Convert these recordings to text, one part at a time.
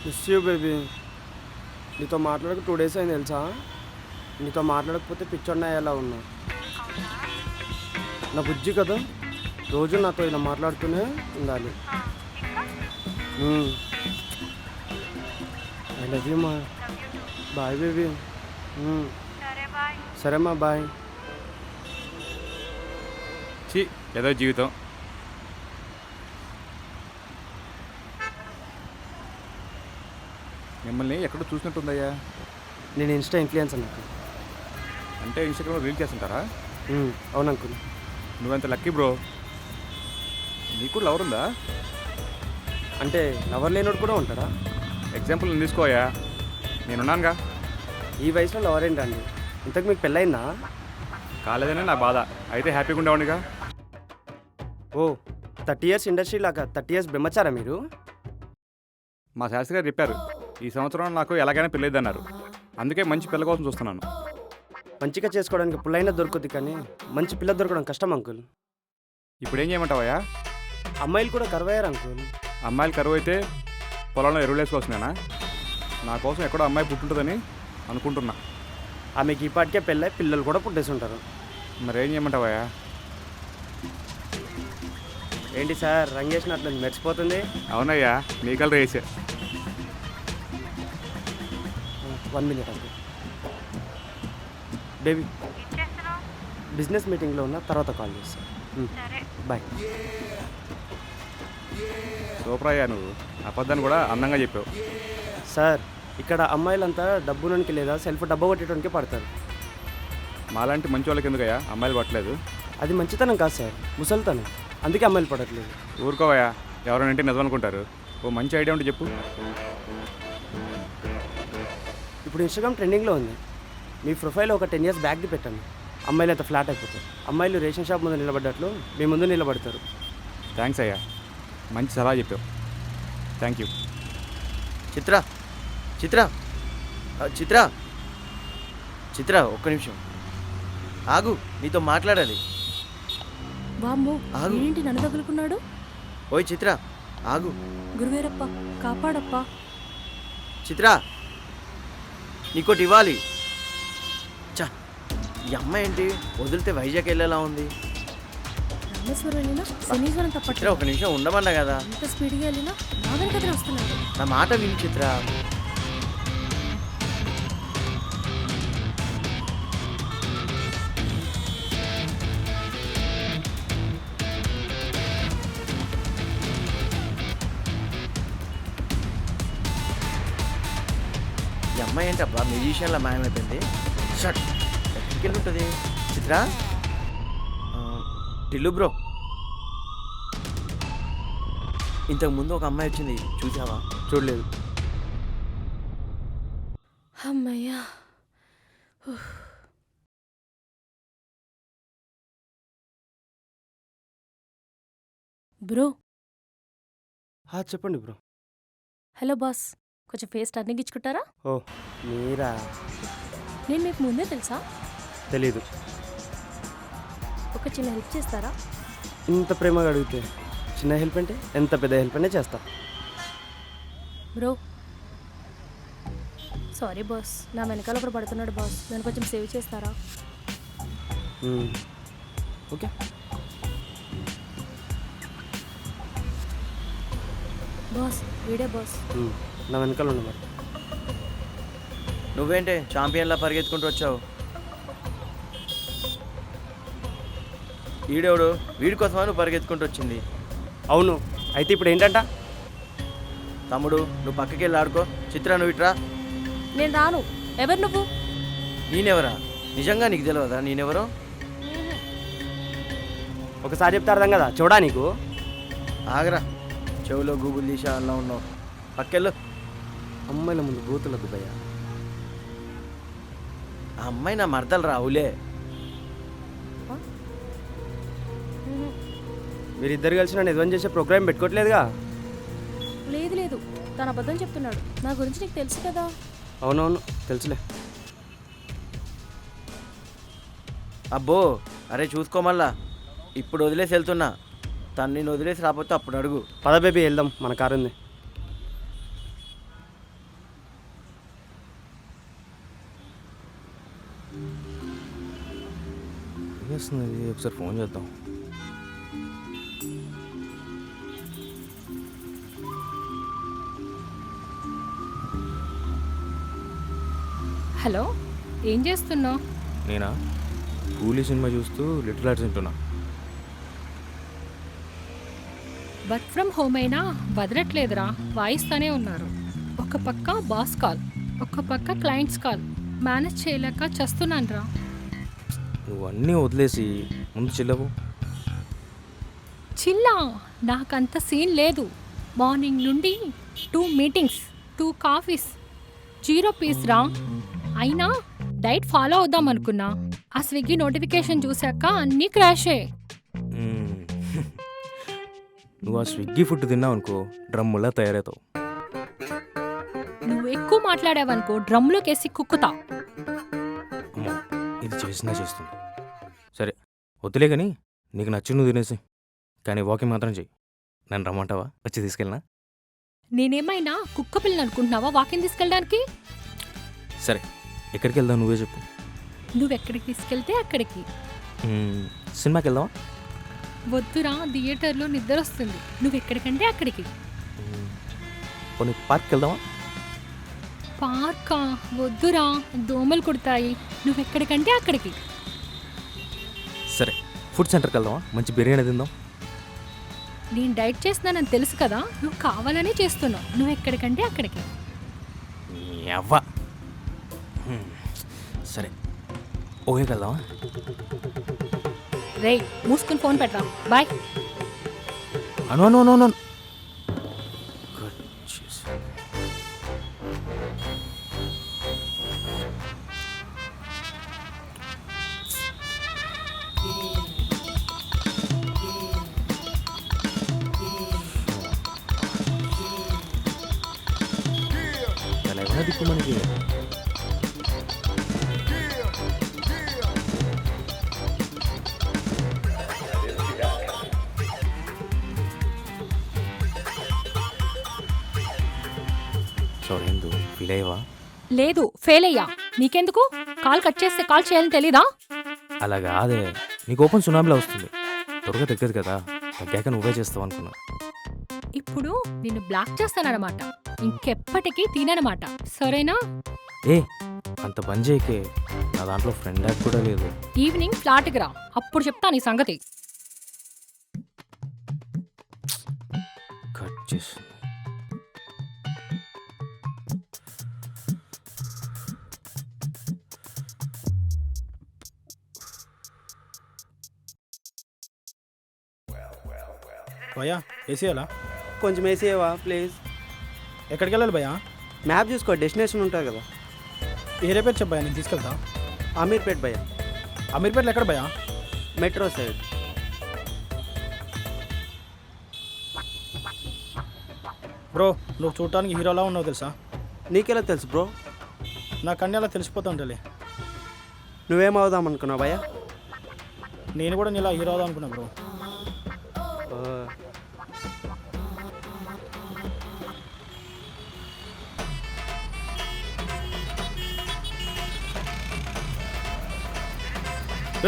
Miss you baby. నీతో మాట్లాడక 2 days అయింది తెలుసా. నీతో మాట్లాడకపోతే పిచ్చోడిని అయ్యేలా ఉన్నా. నా బుజ్జి కదా, రోజు నాతో ఇలా మాట్లాడుతూనే ఉండాలి. ఐ లవ్ యూ మా. Bye baby. సరే మా, బాయ్. ఛీ, ఏదో జీవితం. మిమ్మల్ని ఎక్కడో చూసినట్టుందయ్యా. నేను ఇన్స్టా ఇన్ఫ్లుయెన్సర్ నాకు. అంటే ఇన్స్టాగ్రామ్లో రీల్ చేస్తుంటారా? అవును అంకుల్. నువ్వెంత లక్కీ బ్రో. నీకు లవర్ ఉందా? అంటే లవర్ లేనోడు కూడా ఉంటాడా? ఎగ్జాంపుల్ నేను తీసుకోయా, నేనున్నానుగా. ఈ వయసులో లవర్ ఏంటండి? ఇంతకు మీకు పెళ్ళయిందా? కాలేదనే నా బాధ. అయితే హ్యాపీగా ఉండేవాడిగా. ఓ 30 years ఇండస్ట్రీ లాగా 30 years బ్రహ్మచారా మీరు? మా శాస్త్రి గారు చెప్పారు, ఈ సంవత్సరం నాకు ఎలాగైనా పెళ్ళిద్దన్నారు. అందుకే మంచి పిల్ల కోసం చూస్తున్నాను. మంచిగా చేసుకోవడానికి పుల్లైనా దొరుకుతుంది, కానీ మంచి పిల్ల దొరకడం కష్టం అంకుల్. ఇప్పుడు ఏం చేయమంటావయ్యా? అమ్మాయిలు కూడా కరువయ్యారు అంకుల్. అమ్మాయిలు కరువు అయితే పొలంలో ఎరువులు వేసుకోవచ్చునేనా? నా కోసం ఎక్కడో అమ్మాయి పుట్టుంటుందని అనుకుంటున్నా. ఆమెకి ఈ పాటికే పెళ్ళై పిల్లలు కూడా పుట్టేసి ఉంటారు. మరి ఏం చేయమంటావయ్యా? ఏంటి సార్ రంగేసినట్లు మెరిసిపోతుంది? అవునయ్యా, నీ కలర్ వేసే. 1 minute అంకుల్. బేబీ బిజినెస్ మీటింగ్లో ఉన్న, తర్వాత కాల్ చేస్తాను. బాయ్. సూపర్ అయ్యా, నువ్వు అబద్ధాన్ని కూడా అందంగా చెప్పావు. సార్ ఇక్కడ అమ్మాయిలంతా డబ్బులోనికి లేదా సెల్ఫ్ డబ్బు కొట్టేటానికి పడతారు. మాలాంటి మంచి వాళ్ళకి ఎందుకయ్యా అమ్మాయిలు పట్టలేదు? అది మంచితనం కాదు సార్, ముసలితనం. అందుకే అమ్మాయిలు పడట్లేదు. ఊరుకోవయ్యా, ఎవరైనా అంటే నిజం అనుకుంటారు. ఓ మంచి ఐడియా ఉంటే చెప్పు. ఇప్పుడు ఇన్స్టాగ్రామ్ ట్రెండింగ్లో ఉంది. మీ ప్రొఫైల్ ఒక 10 years బ్యాక్ది పెట్టండి. అమ్మాయిలు అంత ఫ్లాట్ అయిపోతారు. అమ్మాయిలు రేషన్ షాప్ ముందు నిలబడ్డట్లు మీ ముందు నిలబడతారు. థ్యాంక్స్ అయ్యా, మంచి సలహా చెప్పావు. Thank you. చిత్ర చిత్ర చిత్ర చిత్ర ఒక్క నిమిషం ఆగు, నీతో మాట్లాడాలి. వామ్మో, ఆగు. ఏంటి నన్ను తగులుకున్నాడు? ఓయ్ చిత్ర ఆగు. గురువేరప్ప కాపాడప్పా. చిత్ర నీకోటి ఇవ్వాలి. చా, ఈ అమ్మాయి ఏంటి వదిలితే వైజాగ్ వెళ్ళేలా ఉంది. రామేశ్వరం వెళ్ళినా శనీశ్వరం చిత్ర తప్పట్లేదు. ఒక నిమిషం ఉండమన్నా కదా. ఎంత స్పీడ్గా వెళ్ళినా నా వెనకనే వస్తున్నాడు. నా మాట విని చిత్ర. ఈ అమ్మాయి ఏంటబ్బా మ్యూజిషియన్లా మాయమైపోయింది. షట్, ఎక్కడికి వెళ్ళి ఉంటుంది చిత్ర? టిల్లు బ్రో, ఇంతకు ముందు ఒక అమ్మాయి వచ్చింది, చూసావా? చూడలేదు. అమ్మయ్యా. బ్రో. చెప్పండి బ్రో. హలో బాస్, కొంచెం ఫేస్ టర్నింగ్ ఇచ్చుకుంటారా? ఓ మీరా? నేను మీకు ముందే తెలుసా? తెలీదు. ఒక చిన్న హెల్ప్ చేస్తారా? ఇంత ప్రేమగా అడిగితే చిన్న హెల్ప్ అంటే ఎంత పెద్ద హెల్ప్ అనే చేస్తా. బ్రో సారీ బాస్, నా వెనకాల ఒకడు పడుతున్నాడు బాస్, నన్ను కొంచెం సేవ్ చేస్తారా? ఓకే. బాస్ వీడే బాస్. నా వెనకాల ఉన్న మరి. నువ్వేంటే ఛాంపియన్లా పరిగెత్తుకుంటూ వచ్చావు? వీడెవడు? వీడి కోసమా నువ్వు పరిగెత్తుకుంటూ వచ్చింది? అవును, అయితే ఇప్పుడు ఏంటంట? తమ్ముడు నువ్వు పక్కకి వెళ్ళి ఆడుకో. చిత్ర నువ్వు ఇట్రా. నేను రాను. ఎవరు నువ్వు? నేనెవరా? నిజంగా నీకు తెలియదా నేనెవరో? ఒకసారి చెప్తే అర్థం కదా, చూడా నీకు. ఆగరా, చెవులో గూగుల్ తీసా అలా ఉన్నావు. పక్కెళ్ళు. అమ్మాయిల ముందు బూతులకు భయ్యా. ఆ అమ్మాయి నా మరదలు రావులే. మీరిద్దరు కలిసి నన్ను ఎదురు చేసే ప్రోగ్రామ్ పెట్టుకోవట్లేదుగా. లేదు లేదు, తన అబద్ధం చెప్తున్నాడు. నా గురించి నీకు తెలుసు కదా. అవునవును తెలుసులే. అబ్బో, అరే చూసుకోమల్లా. ఇప్పుడు వదిలేసి వెళ్తున్నా. తను నేను వదిలేసి రాకపోతే అప్పుడు అడుగు. పద బేబీ వెళ్దాం, మన కారు ఉంది. చేస్తుంది ఇది? ఒకసారి ఫోన్ చేద్దాం. హలో, ఏం చేస్తున్నావు? నేనా? కూలీ సినిమా చూస్తూ లిటిల్ ఆర్ట్స్ వింటున్నా. వర్క్ ఫ్రమ్ హోమ్ అయినా వదలట్లేదురా, వాయిస్తానే ఉన్నారు. ఒక పక్క బాస్ కాల్, ఒక పక్క క్లయింట్స్ కాల్, మేనేజ్ చేయలేక చస్తున్నాను రా. నువ్వు అన్నీ వదిలేసి ముందు చిల్లవు. చిల్లా, నాకంత సీన్ లేదు. మార్నింగ్ నుండి 2 మీటింగ్స్, 2 కాఫీస్, 0 పీస్ రా. అయినా డైట్ ఫాలో అవుదాం అనుకున్నా. ఆ స్విగ్గీ నోటిఫికేషన్ చూశాక అన్నీ క్రాషే. నువ్వు ఆ స్విగ్గీ ఫుడ్ తిన్నావు అనుకో, డ్రమ్ములా తయారవుతావు. నువ్వు ఎక్కువ మాట్లాడావనుకో డ్రమ్లోకేసి కుక్కుతా. అమ్మో, ఇది చేసినా చేస్తుంది. సరే వద్దులే కానీ నీకు నచ్చి నువ్వు తినేసి, కానీ వాకింగ్ మాత్రం చెయ్యి. నన్ను రమ్మంటావా? వచ్చి తీసుకెళ్ళినా? నేనేమైనా కుక్క పిల్లని అనుకుంటున్నావా వాకింగ్ తీసుకెళ్ళడానికి? సరే ఎక్కడికి వెళ్దాం నువ్వే చెప్పు. నువ్వెక్కడికి తీసుకెళ్తే అక్కడికి. సినిమాకి వెళ్దామా? వద్దురా, థియేటర్లో నిద్ర వస్తుంది. నువ్వెక్కడికంటే అక్కడికి. కొన్ని పార్క్కి వెళ్దామా? పార్కా? వద్దురా, దోమలు కుడతాయి. నువ్వెక్కడికంటే అక్కడికి. సరే ఫుడ్ సెంటర్కి వెళ్దామా? మంచి బిర్యానీ తిందాం. నేను డైట్ చేస్తున్నానని తెలుసు కదా, నువ్వు కావాలనే చేస్తున్నావు. నువ్వెక్కడికంటే అక్కడికి. అవ్వా. సరే ఓకేకి వెళ్దామా? రేయ్, మూసుకుని ఫోన్ పెట్టరా. బాయ్. అను అను అను అను. ఎలా ఏమైనా దిక్కు మనకి. సారీ ఎందు ఫీల్ అయ్యవా? లేదు, ఫెయిల్ అయ్యా. నీకెందుకు? కాల్ కట్ చేస్తే కాల్ చేయాలని తెలీదా? అలా కాదే, నీకు ఓపెన్ సునామీలా వస్తుంది. త్వరగా తగ్గదు కదా, తగ్గాక నువ్వే చేస్తావు అనుకున్నా. ఇప్పుడు నిన్ను బ్లాక్ చేస్తానన్నమాట. ఇంకెప్పటికీ తిననమాట, సరేనా? ఏ అంత పని చేయకే, నా దాంట్లో ఫ్రెండ్ యాప్ కూడా లేదు. ఈవినింగ్ ఫ్లాట్కి రా, అప్పుడు చెప్తా నీ సంగతి. కట్ చేస్తుంది. భయ్యా ఏసీ అలా కొంచెం వేసేవా ప్లీజ్? ఎక్కడికి వెళ్ళాలి భయ్యా? మ్యాప్ చూసుకో, డెస్టినేషన్ ఉంటుంది కదా. ఏరియా పేరు చెప్పయ్యా, నేను తీసుకెళ్తా. అమీర్పేట్ భయ్య. అమీర్పేటలో ఎక్కడ భయ్యా? Metro side. బ్రో నువ్వు చూడటానికి హీరోలా ఉన్నావు తెలుసా? నీకెలా తెలుసు బ్రో? నాకు అన్నీ అలా తెలిసిపోతా ఉంటలే. నువ్వేమవుదాం అనుకున్నావు భయ్య? నేను కూడా నీలా హీరో అవుదాం అనుకున్నా బ్రో.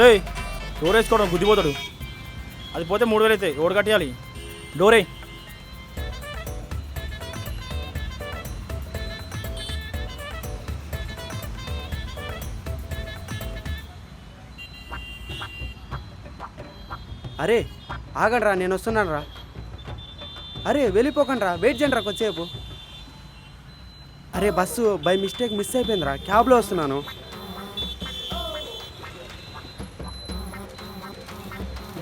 ఏయ్ డోర్ వేసుకోవడం గుద్దిపోతాడు. అది పోతే 3000 అవుతాయి. ఎవడు కట్టేయాలి? డోరే. అరే ఆగండి రా, నేను వస్తున్నాను రా. అరే వెళ్ళిపోకండి రా, వెయిట్ చేయండి రా కొద్దిసేపు. అరే బస్సు బై మిస్టేక్ మిస్ అయిపోయిందిరా, క్యాబ్లో వస్తున్నాను.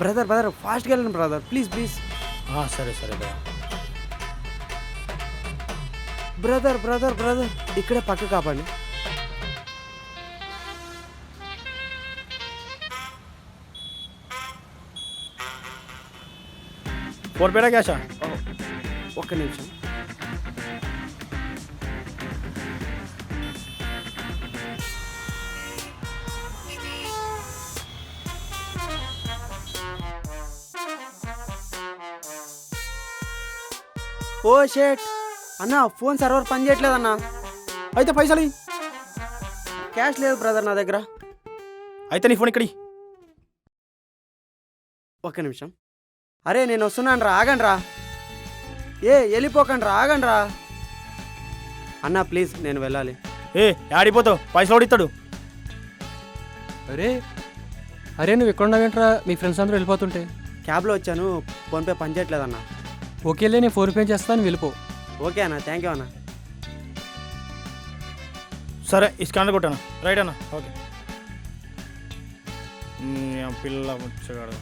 బ్రదర్ ఫాస్ట్గా వెళ్ళండి బ్రదర్, ప్లీజ్ ప్లీజ్. సరే సరే భయ్యా. బ్రదర్ ఇక్కడే పక్క కాపండి. ఫోన్ పేడా క్యాషా? ఒక్క నిమిషం. ఓ షేట్ అన్న, ఫోన్ సర్వర్ పని చేయట్లేదన్నా. అయితే పైసలు ఇయ్యి. క్యాష్ లేదు బ్రదర్ నా దగ్గర. అయితే నీ ఫోన్ ఇక్కడి. ఒక్క నిమిషం. అరే నేను వస్తున్నాను రా, ఆగండి రా. వెళ్ళిపోకండి రా, ఆగండి రా. అన్నా ప్లీజ్, నేను వెళ్ళాలి. ఆడిపోతావు, పైసలు ఓడిస్తాడు. అరే అరే నువ్వు ఎక్కడ ఉన్నావేంట్రా? మీ ఫ్రెండ్స్ అందరూ వెళ్ళిపోతుంటే. క్యాబ్లో వచ్చాను, ఫోన్పే పని చేయట్లేదన్నా. ఓకేలే, నేను ఫోన్పే చేస్తాను, వెళ్ళిపో. ఓకే అన్న, థ్యాంక్ యూ అన్న. సరే ఈ స్కానర్ కొట్టాను. రైట్ అన్న, ఓకే. పిల్ల వచ్చాడు.